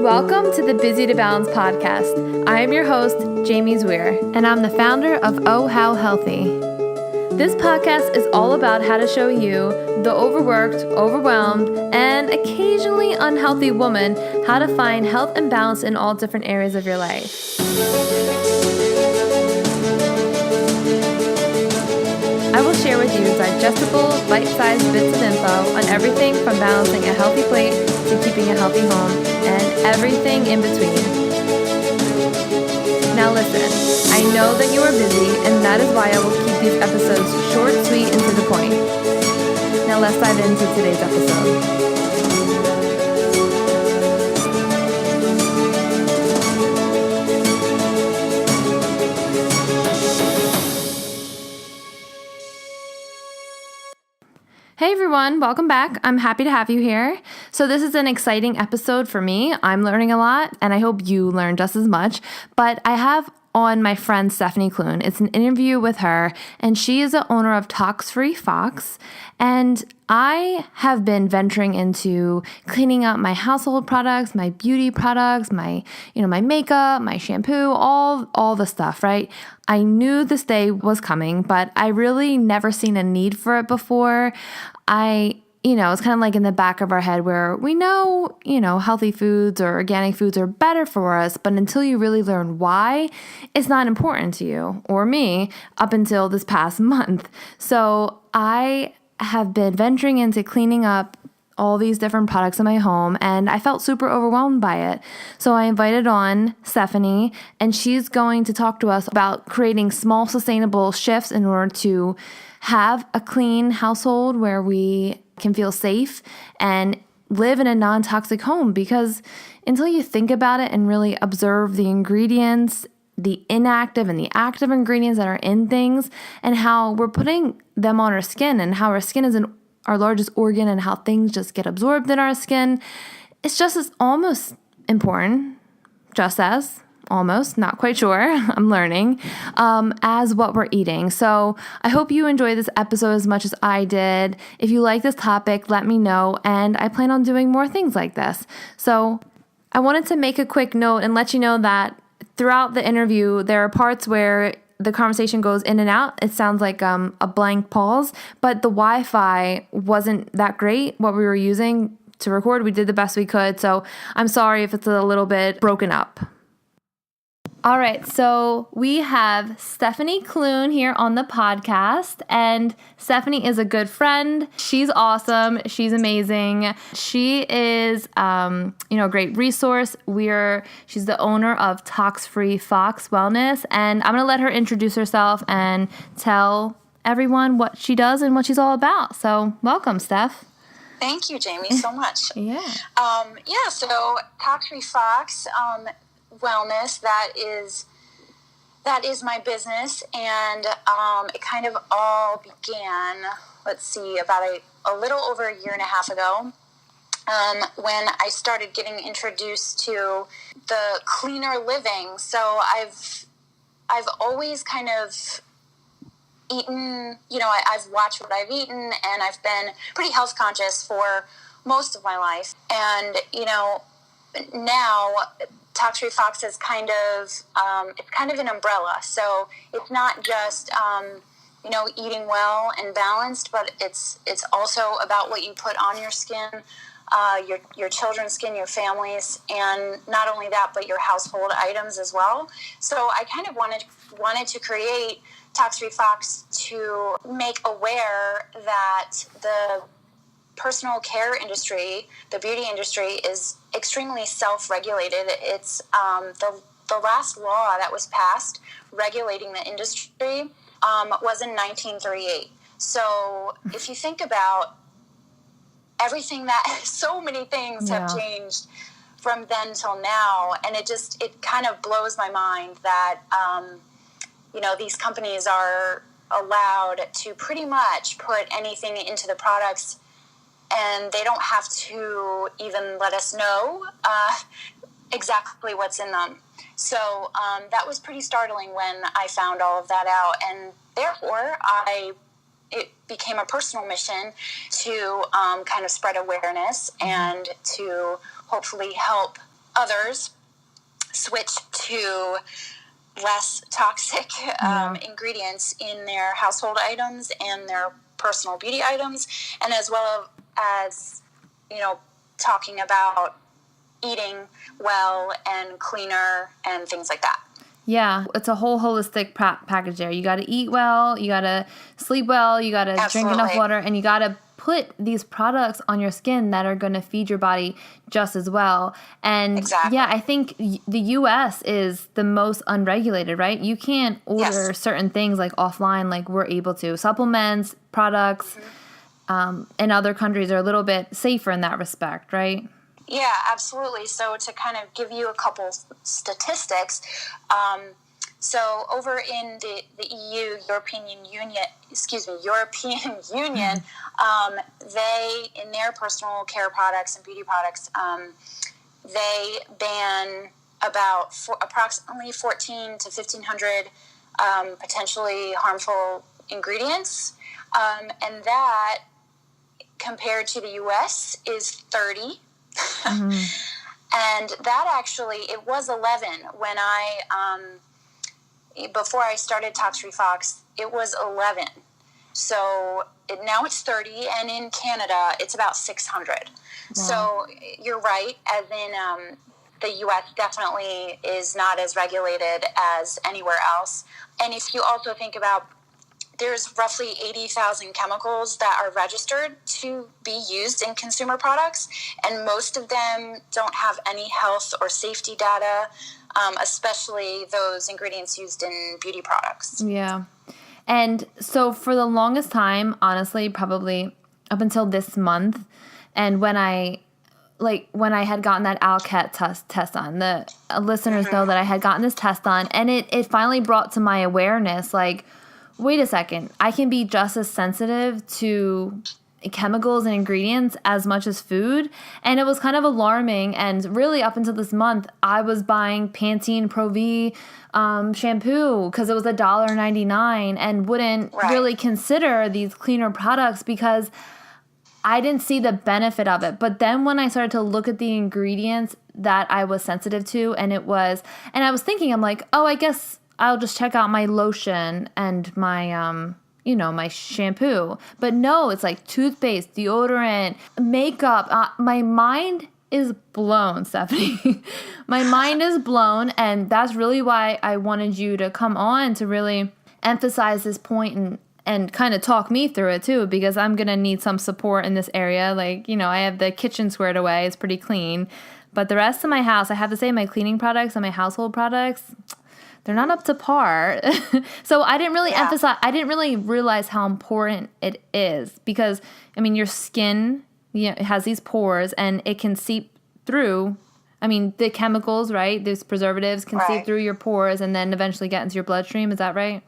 Welcome to the Busy to Balance podcast. I am your host, Jamie Zweer, and I'm the founder of Oh How Healthy. This podcast is all about how to show you, the overworked, overwhelmed, and occasionally unhealthy woman, how to find health and balance in all different areas of your life. I will share with you digestible, bite-sized bits of info on everything from balancing a healthy plate to keeping a healthy home and everything in between. Now listen, I know that you are busy, and that is why I will keep these episodes short, sweet, and to the point. Now let's dive into today's episode. Hey everyone, welcome back. I'm happy to have you here. So this is an exciting episode for me. I'm learning a lot, and I hope you learn just as much. But I have on my friend Stefani. It's an interview with her, and she is the owner of Tox-Free Fox. And I have been venturing into cleaning up my household products, my beauty products, my makeup, my shampoo, all the stuff, right? I knew this day was coming, but I really never seen a need for it before. It's kind of like in the back of our head where we know, healthy foods or organic foods are better for us, but until you really learn why, it's not important to you or me up until this past month. So I have been venturing into cleaning up all these different products in my home, and I felt super overwhelmed by it. So I invited on Stefani, and she's going to talk to us about creating small sustainable shifts in order to have a clean household where we can feel safe and live in a non-toxic home. Because until you think about it and really observe the ingredients, the inactive and the active ingredients that are in things, and how we're putting them on our skin, and how our skin is our largest organ, and how things just get absorbed in our skin, it's just as almost important, not quite sure, I'm learning, as what we're eating. So I hope you enjoy this episode as much as I did. If you like this topic, let me know, and I plan on doing more things like this. So I wanted to make a quick note and let you know that throughout the interview, there are parts where the conversation goes in and out. It sounds like a blank pause, but the Wi-Fi wasn't that great, what we were using to record. We did the best we could, so I'm sorry if it's a little bit broken up. All right, so we have Stefani Clune here on the podcast, and Stefani is a good friend. She's awesome. She's amazing. She is, a great resource. She's the owner of Tox-Free Fox Wellness, and I'm going to let her introduce herself and tell everyone what she does and what she's all about. So welcome, Steph. Thank you, Jamie, so much. Yeah. So Tox-Free Fox Wellness, that is my business, and it kind of all began, about a little over a year and a half ago, when I started getting introduced to the cleaner living. So I've always kind of eaten, I've watched what I've eaten, and I've been pretty health conscious for most of my life. And, now Tox-Free Fox is kind of an umbrella. So it's not just, eating well and balanced, but it's also about what you put on your skin, your children's skin, your family's, and not only that, but your household items as well. So I kind of wanted to create Tox-Free Fox to make aware that the personal care industry, the beauty industry, is extremely self-regulated. It's the last law that was passed regulating the industry was in 1938. So if you think about everything so many things have changed from then till now, and it kind of blows my mind that these companies are allowed to pretty much put anything into the products, and they don't have to even let us know exactly what's in them. So that was pretty startling when I found all of that out, and therefore it became a personal mission to kind of spread awareness and to hopefully help others switch to less toxic ingredients in their household items and their personal beauty items, and as well as, talking about eating well and cleaner and things like that. Yeah, it's a whole holistic package there. You got to eat well, you got to sleep well, you got to drink enough water, and you got to put these products on your skin that are going to feed your body just as well. And exactly. Yeah, I think the U.S. is the most unregulated, right? You can't order certain things like offline like we're able to. Supplements, products, in other countries are a little bit safer in that respect, right? Yeah, absolutely. So to kind of give you a couple statistics, so over in the EU, European Union, they, in their personal care products and beauty products, they ban about approximately 14 to 1,500 potentially harmful ingredients, and that compared to the U.S. is 30. And that actually, it was 11 when before I started Tox Free Fox, it was 11. So now it's 30, and in Canada, it's about 600. Wow. So you're right, as in the U.S. definitely is not as regulated as anywhere else. And if you also think about, there's roughly 80,000 chemicals that are registered to be used in consumer products, and most of them don't have any health or safety data, especially those ingredients used in beauty products. Yeah. And so for the longest time, honestly, probably up until this month, and when I had gotten that ALCAT test on, the listeners know that I had gotten this test on, and it finally brought to my awareness, like, wait a second, I can be just as sensitive to chemicals and ingredients as much as food. And it was kind of alarming. And really up until this month, I was buying Pantene Pro V shampoo because it was $1.99 and wouldn't really consider these cleaner products because I didn't see the benefit of it. But then when I started to look at the ingredients that I was sensitive to, and I was thinking, I'm like, oh, I guess I'll just check out my lotion and my, my shampoo. But no, it's like toothpaste, deodorant, makeup. My mind is blown, Stephanie. My mind is blown. And that's really why I wanted you to come on to really emphasize this point and kind of talk me through it too, because I'm going to need some support in this area. Like, I have the kitchen squared away. It's pretty clean. But the rest of my house, I have to say my cleaning products and my household products, they're not up to par. So I didn't really realize how important it is because, your skin, it has these pores and it can seep through. The chemicals, right? Those preservatives can seep through your pores and then eventually get into your bloodstream. Is that right?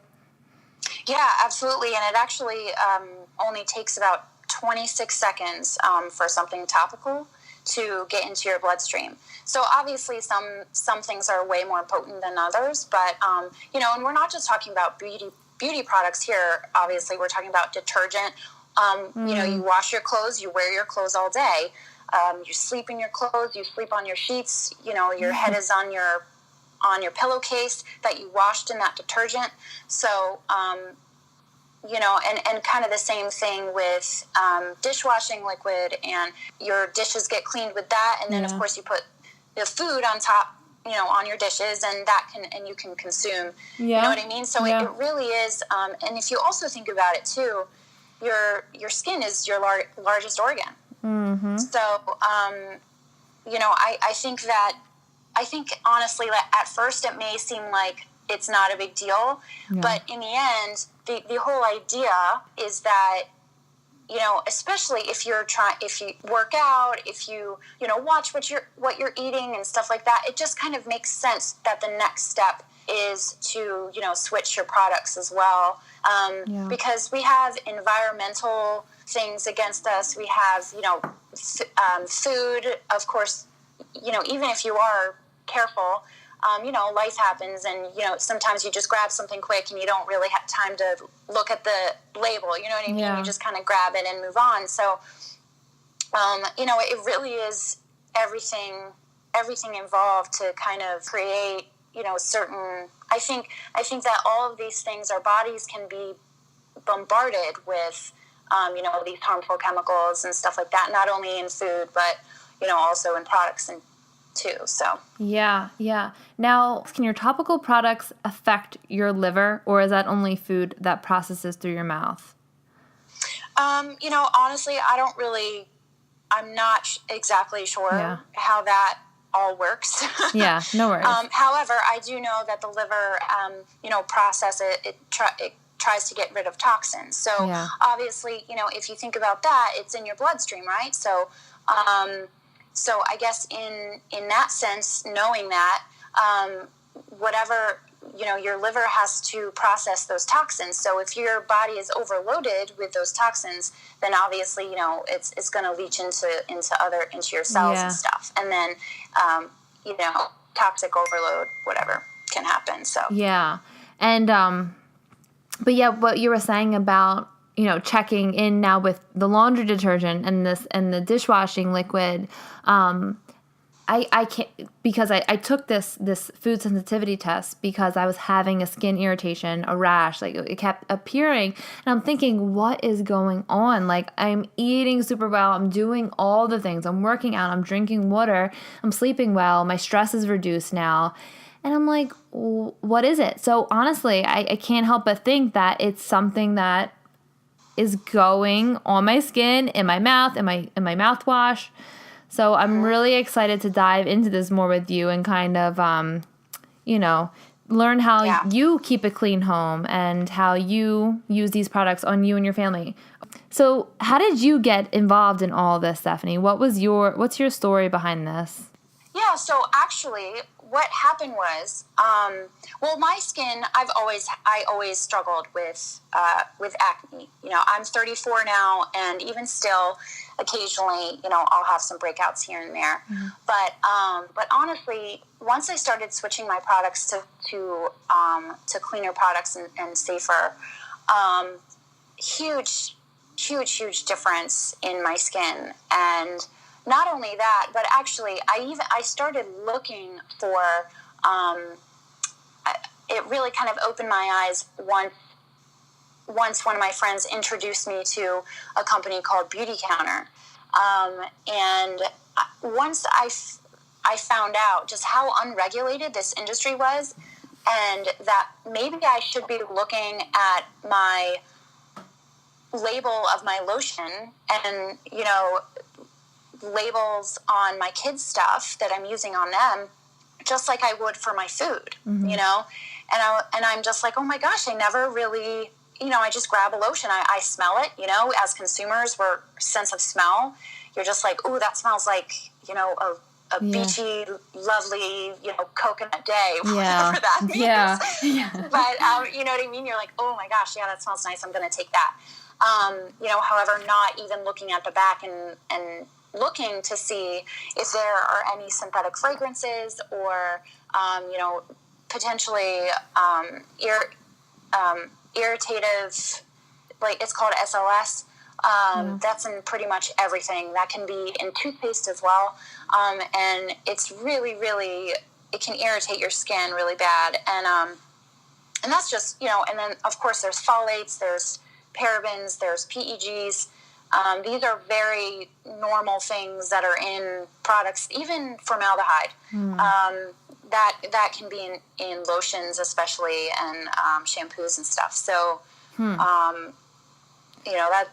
Yeah, absolutely. And it actually only takes about 26 seconds for something topical to get into your bloodstream. So obviously some things are way more potent than others, but, and we're not just talking about beauty products here. Obviously, we're talking about detergent. You wash your clothes, you wear your clothes all day. You sleep in your clothes, you sleep on your sheets, your head is on your pillowcase that you washed in that detergent. So, and kind of the same thing with dishwashing liquid, and your dishes get cleaned with that. And then, of course, you put the food on top, on your dishes, and you can consume. Yeah. You know what I mean? So it really is. And if you also think about it too, your skin is your largest organ. Mm-hmm. So, I think honestly, at first it may seem like it's not a big deal, but in the end, the whole idea is that, especially if you work out, if you watch what you're eating and stuff like that, it just kind of makes sense that the next step is to, switch your products as well. Because we have environmental things against us. We have, food, of course, even if you are careful, life happens, and, sometimes you just grab something quick and you don't really have time to look at the label, you know what I mean? Yeah. You just kind of grab it and move on. So, it really is everything everything involved to kind of create, certain, I think that all of these things, our bodies can be bombarded with, these harmful chemicals and stuff like that, not only in food, but, also in products and too. So. Yeah. Now, can your topical products affect your liver, or is that only food that processes through your mouth? Honestly, I'm not exactly sure how that all works. Yeah, no worries. However, I do know that the liver, process it tries to get rid of toxins. So obviously, if you think about that, it's in your bloodstream, right? So, so I guess in that sense, knowing that, whatever, your liver has to process those toxins. So if your body is overloaded with those toxins, then obviously, it's going to leach into your cells and stuff. And then, toxic overload, whatever can happen. So. Yeah. And, but yeah, what you were saying about, checking in now with the laundry detergent and the dishwashing liquid, I can't, because I took this food sensitivity test because I was having a skin irritation, a rash, like it kept appearing, and I'm thinking, what is going on? Like, I'm eating super well, I'm doing all the things, I'm working out, I'm drinking water, I'm sleeping well, my stress is reduced now, and I'm like, what is it? So honestly, I can't help but think that it's something that is going on my skin, in my mouth, in my mouthwash. So I'm really excited to dive into this more with you and kind of, learn how you keep a clean home and how you use these products on you and your family. So how did you get involved in all this, Stephanie? What's your story behind this? Yeah, so actually what happened was, my skin, I always struggled with acne. I'm 34 now, and even still, occasionally, I'll have some breakouts here and there. Mm-hmm. But honestly, once I started switching my products to cleaner products and safer, huge difference in my skin. And not only that, but actually, I started looking for. It really kind of opened my eyes once one of my friends introduced me to a company called Beauty Counter, and once I found out just how unregulated this industry was, and that maybe I should be looking at my label of my lotion and labels on my kids' stuff that I'm using on them, just like I would for my food, mm-hmm. And I'm just like, oh my gosh, I never really, I just grab a lotion, I smell it, as consumers, we're sense of smell, you're just like, ooh, that smells like, a beachy, lovely, coconut day, whatever that means. Yeah. But, you know what I mean? You're like, oh my gosh, yeah, that smells nice, I'm going to take that. However, not even looking at the back and looking to see if there are any synthetic fragrances or, potentially irritative, like it's called SLS. That's in pretty much everything. That can be in toothpaste as well. And it's really, really, it can irritate your skin really bad. And that's just, and then of course there's phthalates, there's parabens, there's PEGs. These are very normal things that are in products, even formaldehyde. That can be in lotions especially, and shampoos and stuff. So,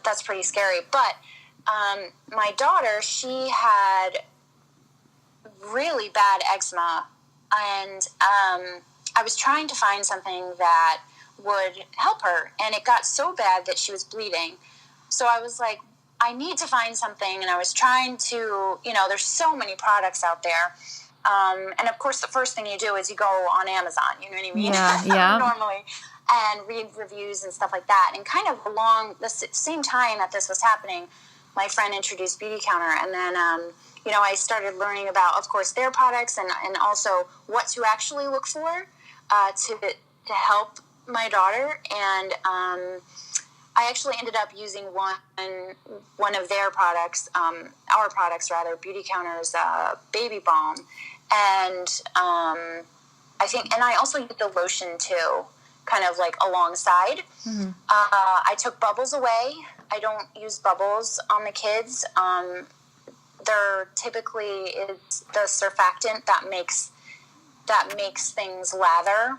that's pretty scary. But my daughter, she had really bad eczema, and I was trying to find something that would help her, and it got so bad that she was bleeding. So I was like, I need to find something, and I was trying to, there's so many products out there. And of course, the first thing you do is you go on Amazon, you know what I mean? Yeah. Normally, and read reviews and stuff like that. And kind of along the same time that this was happening, my friend introduced Beauty Counter, and then, I started learning about, of course, their products and also what to actually look for to help my daughter. And I actually ended up using one of their products, our products rather, Beauty Counter's baby balm, And I think, and I also use the lotion too, kind of like alongside. I took bubbles away. I don't use bubbles on the kids. There typically is the surfactant that makes things lather.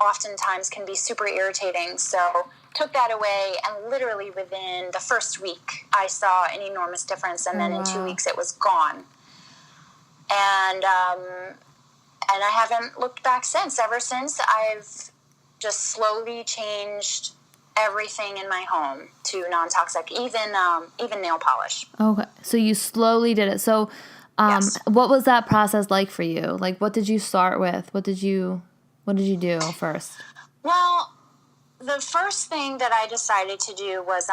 Oftentimes can be super irritating. So took that away, and literally within the first week, I saw an enormous difference. And then in 2 weeks, it was gone. And I haven't looked back since. Ever since, I've just slowly changed everything in my home to non-toxic, even nail polish. Okay. So you slowly did it. So Yes. what was that process like for you? Like, what did you start with? What did you do first? Well, the first thing that I decided to do was,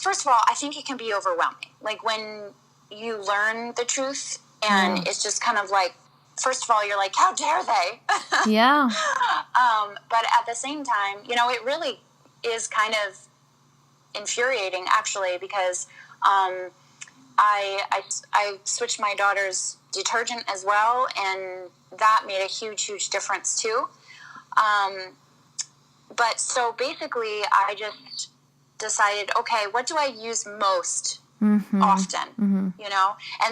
first of all, I think it can be overwhelming. Like when you learn the truth, and it's just kind of like, first of all, you're like, how dare they? Yeah. But at the same time, it really is kind of infuriating, actually, because I switched my daughter's detergent as well, and that made a huge, huge difference too. But so basically, I just decided, okay, what do I use most often, and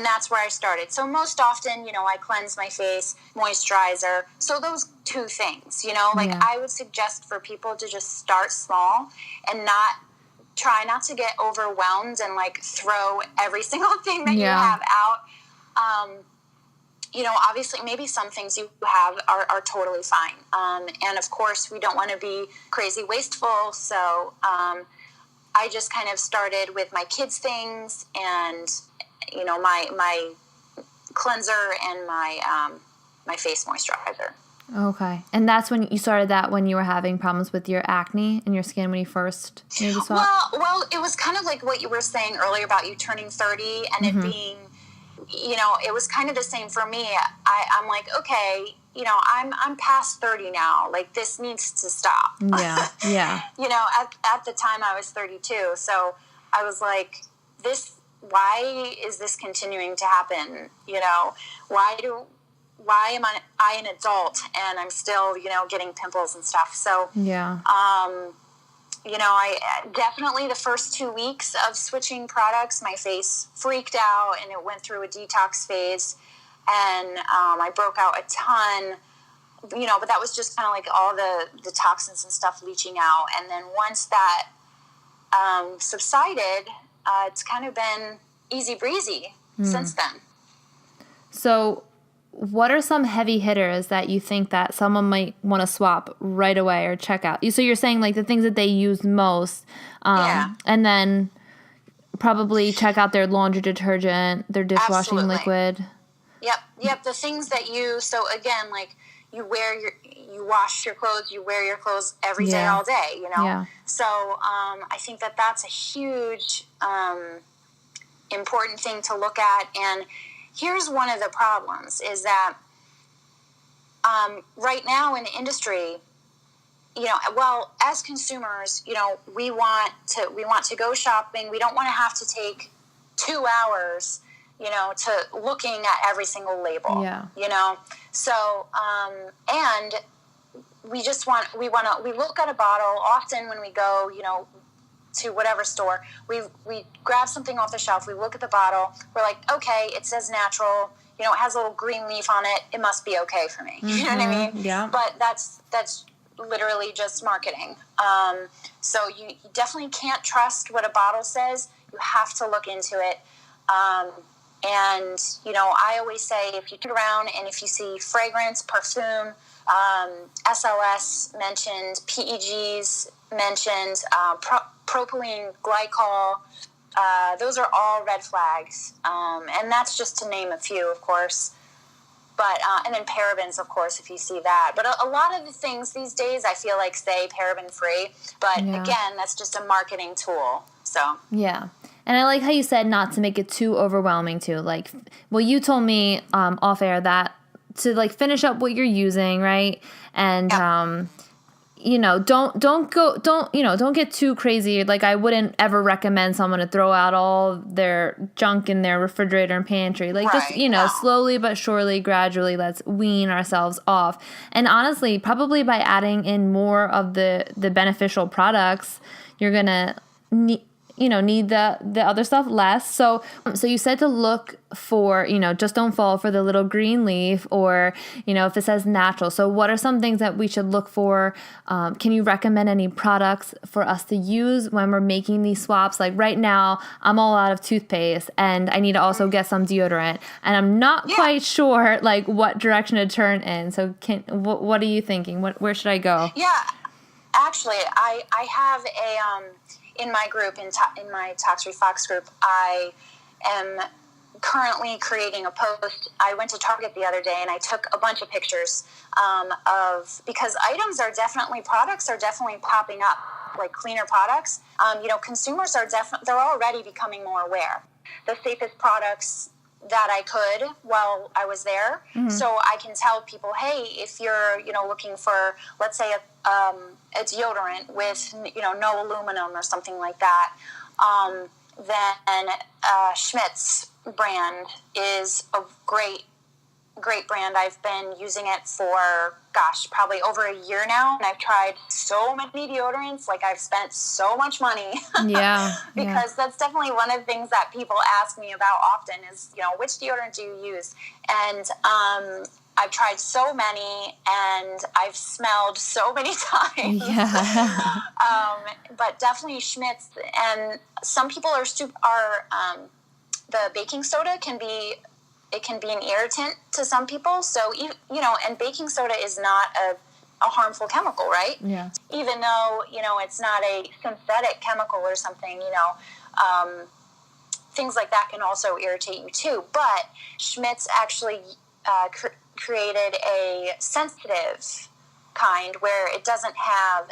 that's where I started. So most often, I cleanse my face, moisturizer. So those two things, I would suggest for people to just start small and try not to get overwhelmed and like throw every single thing that you have out. Obviously maybe some things you have are totally fine. And of course we don't want to be crazy wasteful. So, I just kind of started with my kids' things and, my cleanser and my face moisturizer. Okay. And that's when you started that, when you were having problems with your acne and your skin when you first maybe saw it? Well, it was kind of like what you were saying earlier about you turning 30 and it being, it was kind of the same for me. I'm like, okay, I'm past 30 now. Like, this needs to stop. Yeah, yeah. At the time I was 32. So I was like, why is this continuing to happen? Why am I an adult and I'm still, getting pimples and stuff? So, yeah. I definitely the first 2 weeks of switching products, my face freaked out and it went through a detox phase. And I broke out a ton, but that was just kind of like all the toxins and stuff leaching out. And then once that subsided, it's kind of been easy breezy since then. So what are some heavy hitters that you think that someone might want to swap right away or check out? So you're saying like the things that they use most, and then probably check out their laundry detergent, their dishwashing liquid. Yep. The things that so again, like you wash your clothes, you wear your clothes every day, all day, Yeah. So I think that's a huge important thing to look at. And here's one of the problems is that right now in the industry, as consumers, we want to go shopping. We don't want to have to take 2 hours, to looking at every single label. Yeah. So and we look at a bottle often when we go, to whatever store. We grab something off the shelf. We look at the bottle. We're like, okay, it says natural. It has a little green leaf on it. It must be okay for me. You know what I mean? Yeah. But that's literally just marketing. So you definitely can't trust what a bottle says. You have to look into it. And, I always say if you turn around and if you see fragrance, perfume, SLS mentioned, PEGs mentioned, propylene glycol, those are all red flags. And that's just to name a few, of course. But, and then parabens, of course, if you see that. But a lot of the things these days, I feel like say paraben free. But again, that's just a marketing tool. So. Yeah. And I like how you said not to make it too overwhelming too. Like, well, you told me off air that to like finish up what you're using, right? And don't get too crazy. Like, I wouldn't ever recommend someone to throw out all their junk in their refrigerator and pantry. Like, just, slowly but surely, gradually, let's wean ourselves off. And honestly, probably by adding in more of the beneficial products, you're going to need the other stuff less. So you said to look for, just don't fall for the little green leaf, or, if it says natural. So what are some things that we should look for? Can you recommend any products for us to use when we're making these swaps? Like right now, I'm all out of toothpaste and I need to also get some deodorant, and I'm not quite sure like what direction to turn in. So what are you thinking? Where should I go? Yeah, actually, I have in my group, in my Tax-Free Fox group, I am currently creating a post. I went to Target the other day and I took a bunch of pictures because products are definitely popping up, like cleaner products. Consumers are they're already becoming more aware. The safest products that I could while I was there. Mm-hmm. So I can tell people, hey, if you're, looking for, let's say, a deodorant with, no aluminum or something like that, then Schmidt's brand is a great brand. I've been using it for, probably over a year now. And I've tried so many deodorants. Like, I've spent so much money. Because that's definitely one of the things that people ask me about often is, which deodorant do you use? And I've tried so many and I've smelled so many times. Yeah. But definitely Schmidt's. And some people are the baking soda can be an irritant to some people. So, and baking soda is not a harmful chemical, right? Yeah. Even though, it's not a synthetic chemical or something, things like that can also irritate you too. But Schmidt's actually created a sensitive kind where it doesn't have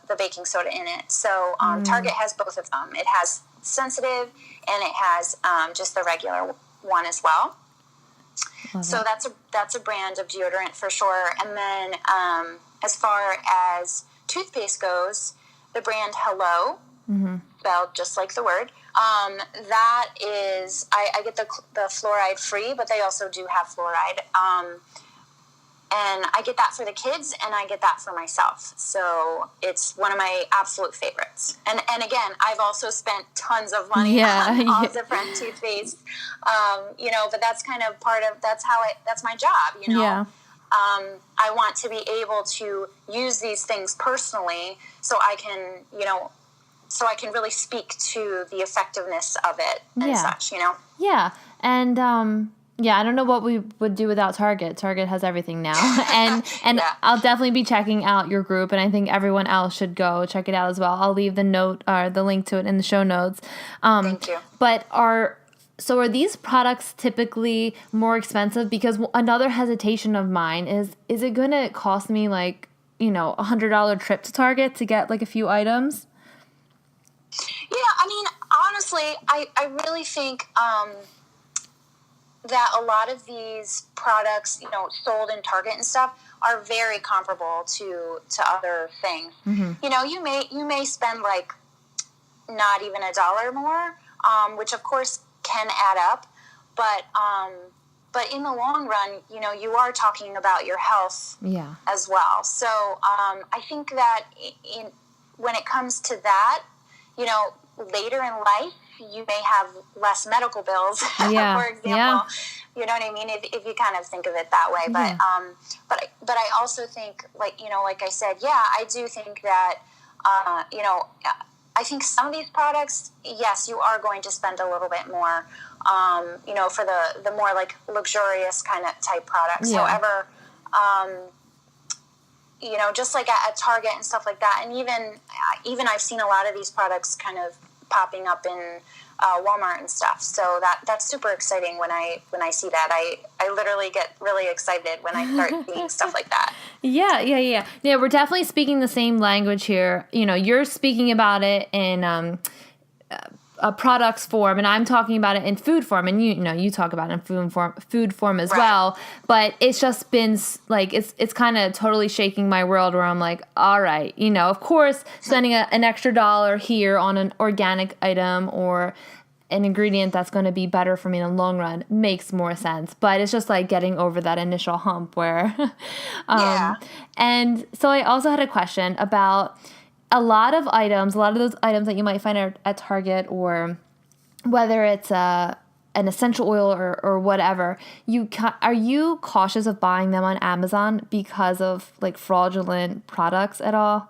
the baking soda in it. So Target has both of them. It has sensitive and it has just the regular one as well. So that's a brand of deodorant for sure. And then as far as toothpaste goes, the brand Hello, spelled just like the word, that is, I get the fluoride free, but they also do have fluoride. And I get that for the kids, and I get that for myself. So it's one of my absolute favorites. And again, I've also spent tons of money on all different toothpaste. But that's kind of that's my job, Yeah. I want to be able to use these things personally so I can, really speak to the effectiveness of it and such, Yeah. And, I don't know what we would do without Target. Target has everything now. And I'll definitely be checking out your group, and I think everyone else should go check it out as well. I'll leave the link to it in the show notes. Thank you. But are these products typically more expensive? Because another hesitation of mine is it going to cost me like, $100 trip to Target to get like a few items? Yeah, I mean, honestly, I really think that a lot of these products, sold in Target and stuff are very comparable to other things. Mm-hmm. You may spend like not even $1 more, which of course can add up, but in the long run, you are talking about your health as well. So I think that when it comes to that, later in life, you may have less medical bills, for example. Yeah. You know what I mean? If you kind of think of it that way. But I also think, like I said, I do think that, I think some of these products, yes, you are going to spend a little bit more, for the more like luxurious kind of type products. Yeah. However, just like at Target and stuff like that, and even I've seen a lot of these products kind of popping up in Walmart and stuff. So that's super exciting when I see that. I literally get really excited when I start seeing stuff like that. Yeah, we're definitely speaking the same language here. You're speaking about it in products form, and I'm talking about it in food form, and you talk about it in food form as well. But it's just been like it's kind of totally shaking my world, where I'm like, all right, of course, spending an extra $1 here on an organic item or an ingredient that's going to be better for me in the long run makes more sense. But it's just like getting over that initial hump where, And so I also had a question about a lot of those items that you might find at Target, or whether it's an essential oil or whatever, are you cautious of buying them on Amazon because of like fraudulent products at all?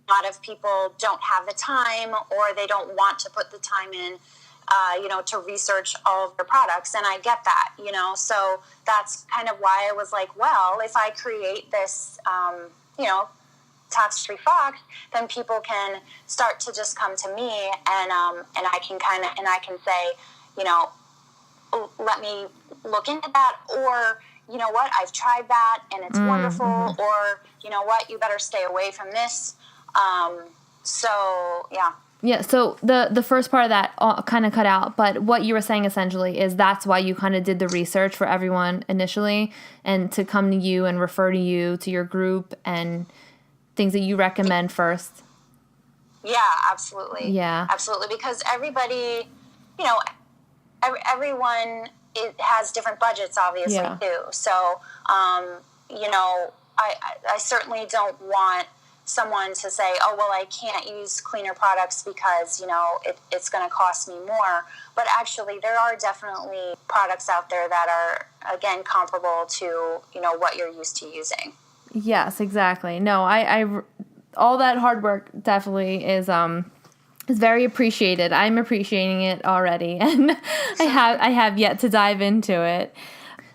A lot of people don't have the time, or they don't want to put the time in, to research all of their products. And I get that, so that's kind of why I was like, well, if I create this, tox-free Fox, then people can start to just come to me, and I can say, let me look into that, or you know what, I've tried that and it's wonderful, or you know what, you better stay away from this. So yeah. Yeah, so the first part of that kind of cut out, but what you were saying essentially is that's why you kind of did the research for everyone initially, and to come to you and refer to you, to your group, and things that you recommend first. Yeah, absolutely. Yeah. Absolutely, because everybody, everyone has different budgets, obviously, too. So, I certainly don't want someone to say, oh, well, I can't use cleaner products because, it's going to cost me more. But actually, there are definitely products out there that are, again, comparable to, what you're used to using. Yes, exactly. No, I all that hard work definitely is very appreciated. I'm appreciating it already, and I have yet to dive into it.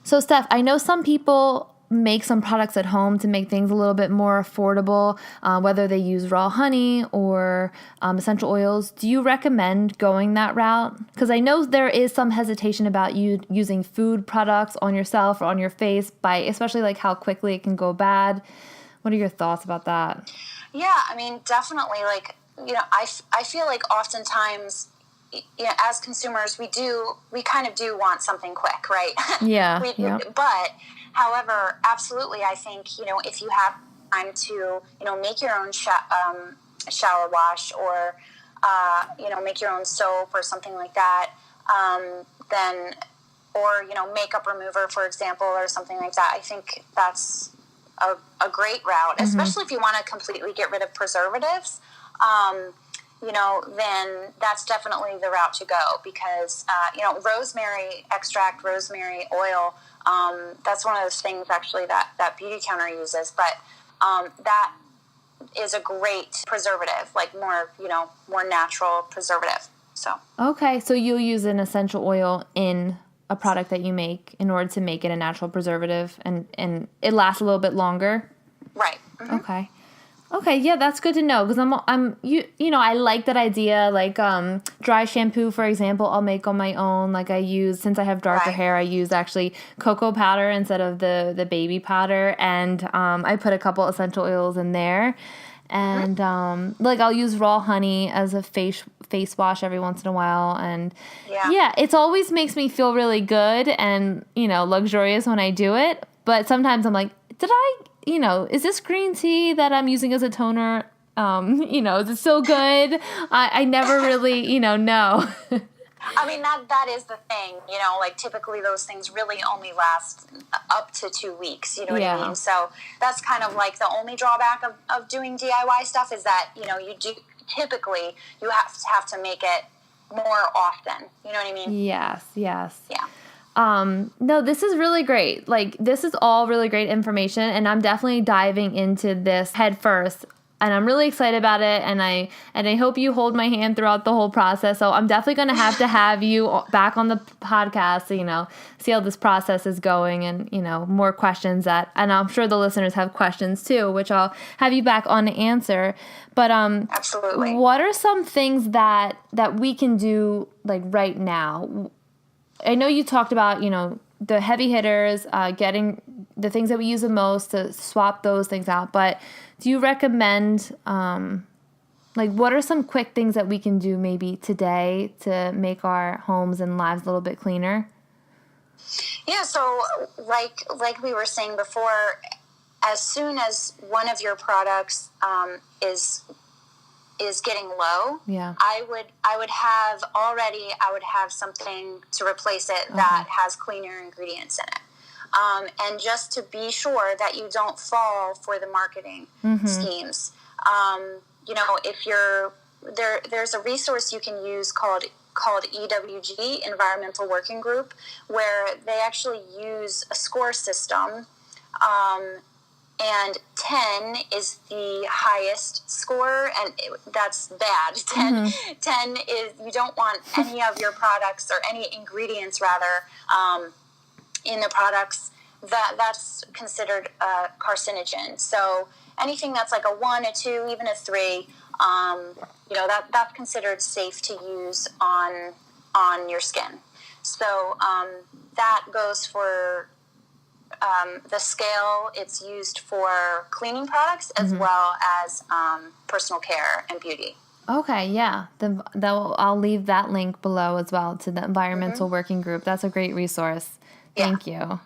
So, Steph, I know some people make some products at home to make things a little bit more affordable, whether they use raw honey or essential oils. Do you recommend going that route? Because I know there is some hesitation about you using food products on yourself or on your face, especially like how quickly it can go bad. What are your thoughts about that? Yeah, I mean, definitely. Like, I feel like oftentimes, as consumers, we kind of do want something quick, right? Yeah. But however, absolutely, I think, if you have time to, make your own shower wash, or, make your own soap or something like that, then, or, makeup remover, for example, or something like that, I think that's a great route, especially if you want to completely get rid of preservatives. Then that's definitely the route to go, because, rosemary extract, rosemary oil, that's one of those things actually that Beauty Counter uses, but that is a great preservative, like more natural preservative. So. Okay, so you'll use an essential oil in a product that you make in order to make it a natural preservative, and it lasts a little bit longer. Right. Mm-hmm. Okay, yeah, that's good to know, because I like that idea. Like dry shampoo, for example, I'll make on my own. Like since I have darker hair, I use actually cocoa powder instead of the baby powder, and I put a couple essential oils in there, and I'll use raw honey as a face wash every once in a while, and it always makes me feel really good and luxurious when I do it. But sometimes I'm like, is this green tea that I'm using as a toner? Is it still good? I never really, know. I mean, that is the thing, like typically those things really only last up to 2 weeks, you know what I mean? So that's kind of like the only drawback of doing DIY stuff, is that, you have to make it more often, you know what I mean? Yes. Yeah. No, this is really great. Like, this is all really great information, and I'm definitely diving into this head first. And I'm really excited about it, and I hope you hold my hand throughout the whole process. So I'm definitely going to have you back on the podcast to, see how this process is going, and, more questions and I'm sure the listeners have questions too, which I'll have you back on to answer. But absolutely. What are some things that we can do like right now? I know you talked about, the heavy hitters, getting the things that we use the most, to swap those things out. But do you recommend Like, what are some quick things that we can do maybe today to make our homes and lives a little bit cleaner? Yeah, so like we were saying before, as soon as one of your products is getting low, I would have something to replace it that has cleaner ingredients in it. And just to be sure that you don't fall for the marketing schemes. If there's a resource you can use called EWG, Environmental Working Group, where they actually use a score system, and 10 is the highest score, and that's bad. 10 is you don't want any of your products or any ingredients rather in the products that's considered carcinogen. So anything that's like a 1, a 2, even a 3, that's considered safe to use on your skin. So that goes for the scale. It's used for cleaning products as well as personal care and beauty. Okay, yeah. I'll leave that link below as well to the Environmental Working Group. That's a great resource. Thank you.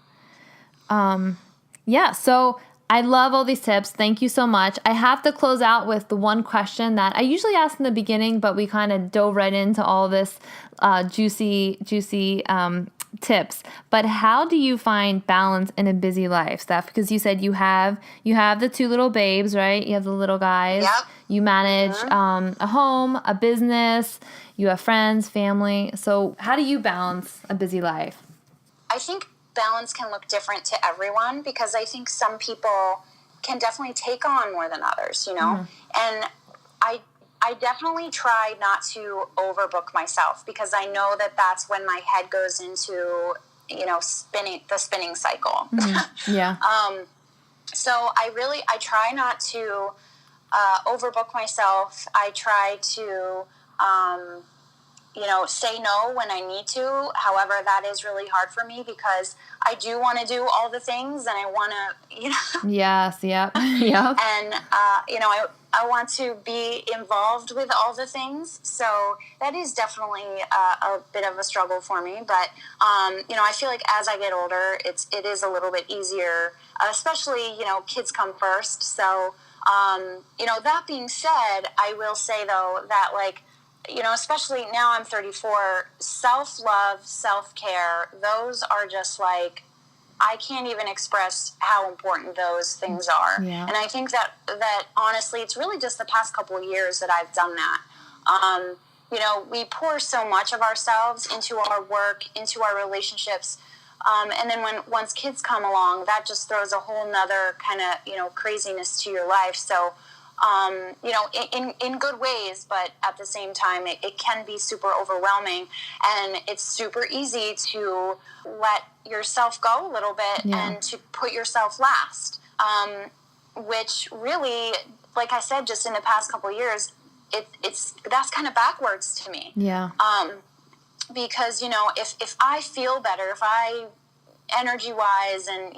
So I love all these tips. Thank you so much. I have to close out with the one question that I usually ask in the beginning, but we kind of dove right into all this juicy tips. But how do you find balance in a busy life, Steph? Because you said you have the 2 little babes, right? You have the little guys. Yep. You manage a home, a business. You have friends, family. So how do you balance a busy life? I think balance can look different to everyone, because I think some people can definitely take on more than others, and I definitely try not to overbook myself, because I know that that's when my head goes into the spinning cycle. Yeah. So I try not to overbook myself. I try to say no when I need to. However, that is really hard for me, because I do want to do all the things, and I want to, Yes, yep, yep. And, I want to be involved with all the things. So that is definitely a bit of a struggle for me. But, I feel like as I get older, it is a little bit easier, especially, kids come first. So, that being said, I will say, though, that, especially now I'm 34, self-love, self-care, those are just I can't even express how important those things are. Yeah. And I think that honestly, it's really just the past couple of years that I've done that. We pour so much of ourselves into our work, into our relationships. And then once kids come along, that just throws a whole nother kind of, craziness to your life. So, in good ways, but at the same time, it can be super overwhelming, and it's super easy to let yourself go a little bit and to put yourself last, which really, like I said, just in the past couple of years, that's kind of backwards to me. Yeah. Because, if I feel better, if I energy wise and,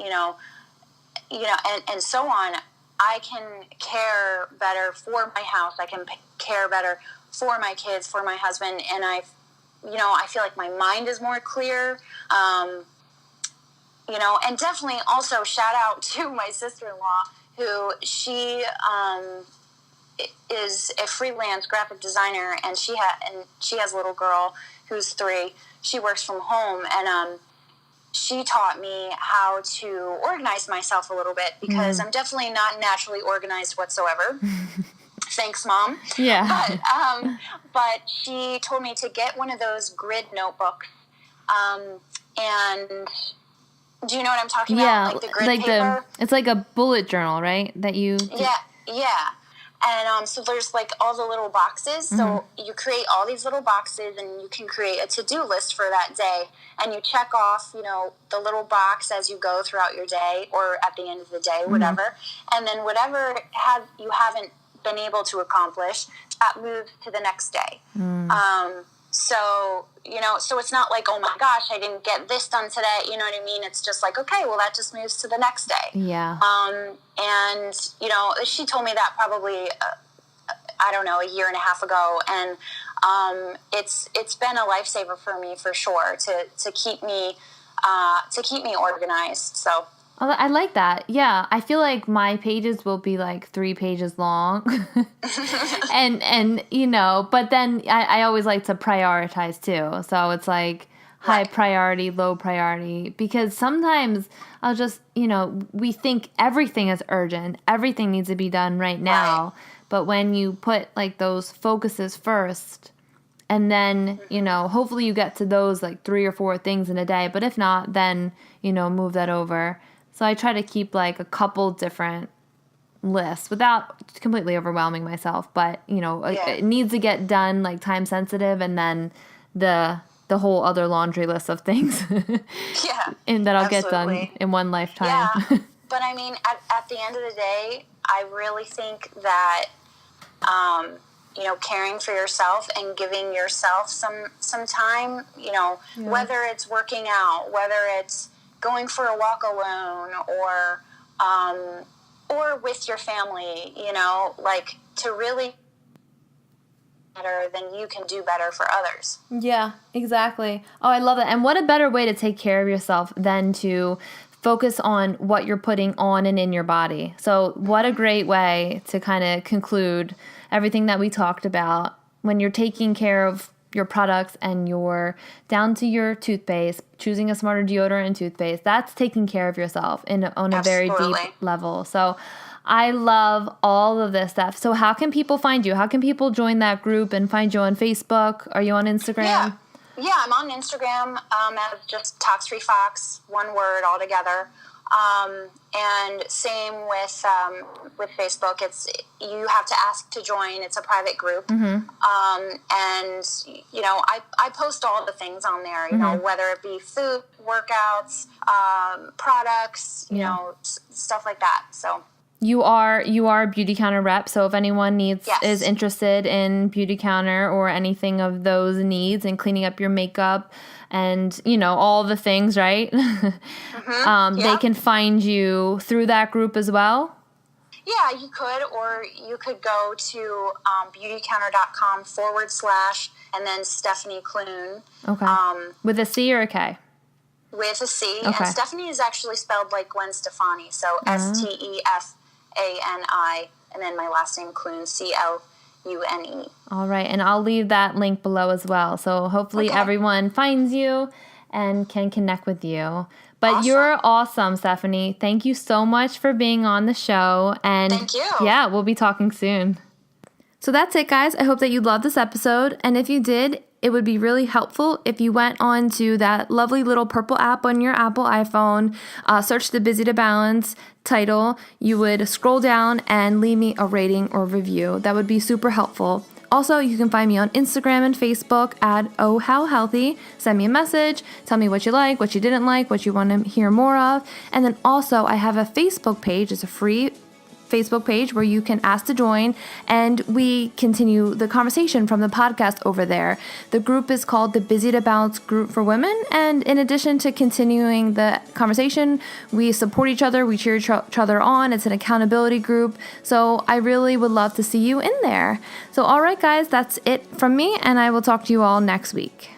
and so on, I can care better for my house. I can care better for my kids, for my husband. And I feel like my mind is more clear. And definitely also shout out to my sister-in-law, who she is a freelance graphic designer, and she has a little girl who's 3. She works from home, and she taught me how to organize myself a little bit, because I'm definitely not naturally organized whatsoever. Thanks, Mom. Yeah. But she told me to get one of those grid notebooks. And do you know what I'm talking about? Like the grid paper? It's like a bullet journal, right? That you... Yeah. And so there's all the little boxes. So you create all these little boxes, and you can create a to-do list for that day. And you check off, the little box as you go throughout your day, or at the end of the day, whatever. And then whatever you haven't been able to accomplish, that moves to the next day. So, so it's not like, oh my gosh, I didn't get this done today. You know what I mean? It's just okay, well, that just moves to the next day. Yeah. And, she told me that probably, I don't know, a year and a half ago. And it's been a lifesaver for me for sure to keep me organized. So. Oh, I like that. Yeah, I feel like my pages will be like 3 pages long. and but then I always like to prioritize too. So it's like high priority, low priority, because sometimes I'll just, we think everything is urgent. Everything needs to be done right now. Right. But when you put like those focuses first, and then, hopefully you get to those like 3 or 4 things in a day. But if not, then, move that over. So I try to keep like a couple different lists without completely overwhelming myself. But, it needs to get done, like time sensitive, and then the whole other laundry list of things and that I'll get done in one lifetime. Yeah. But I mean, at the end of the day, I really think that, caring for yourself and giving yourself some time, whether it's working out, whether it's going for a walk alone or with your family, like to really better, then you can do better for others. Yeah, exactly. Oh, I love that. And what a better way to take care of yourself than to focus on what you're putting on and in your body. So what a great way to kind of conclude everything that we talked about. When you're taking care of your products and you're down to your toothpaste, choosing a smarter deodorant and toothpaste, that's taking care of yourself on a very deep level. So I love all of this stuff. So how can people find you? How can people join that group and find you on Facebook? Are you on Instagram? Yeah, I'm on Instagram as just Tox-Free Fox, one word altogether. And same with Facebook. You have to ask to join. It's a private group. Mm-hmm. And I post all the things on there, whether it be food, workouts, products, stuff like that. So you are a Beauty Counter rep. So if anyone is interested in Beauty Counter or anything of those needs and cleaning up your makeup and, all the things, right? Mm-hmm. They can find you through that group as well? Yeah, you could, or you could go to beautycounter.com / and then Stefani Clune. Okay. With a C or a K? With a C. Okay. And Stefani is actually spelled like Gwen Stefani. So Stefani, and then my last name, Clune, Clune. All right. And I'll leave that link below as well. So hopefully everyone finds you and can connect with you. But awesome. You're awesome, Stefani. Thank you so much for being on the show. And thank you. Yeah, we'll be talking soon. So that's it, guys. I hope that you loved this episode. And if you did, it would be really helpful if you went on to that lovely little purple app on your Apple iPhone, search the Busy to Balance title. You would scroll down and leave me a rating or review. That would be super helpful. Also, you can find me on Instagram and Facebook at Oh How Healthy. Send me a message. Tell me what you like, what you didn't like, what you want to hear more of. And then also, I have a Facebook page. It's a free Facebook page where you can ask to join, and we continue the conversation from the podcast over there. The group is called the Busy to Balance Group for Women, and in addition to continuing the conversation, we support each other, we cheer each other on. It's an accountability group, so I really would love to see you in there. So all right, guys, that's it from me, and I will talk to you all next week.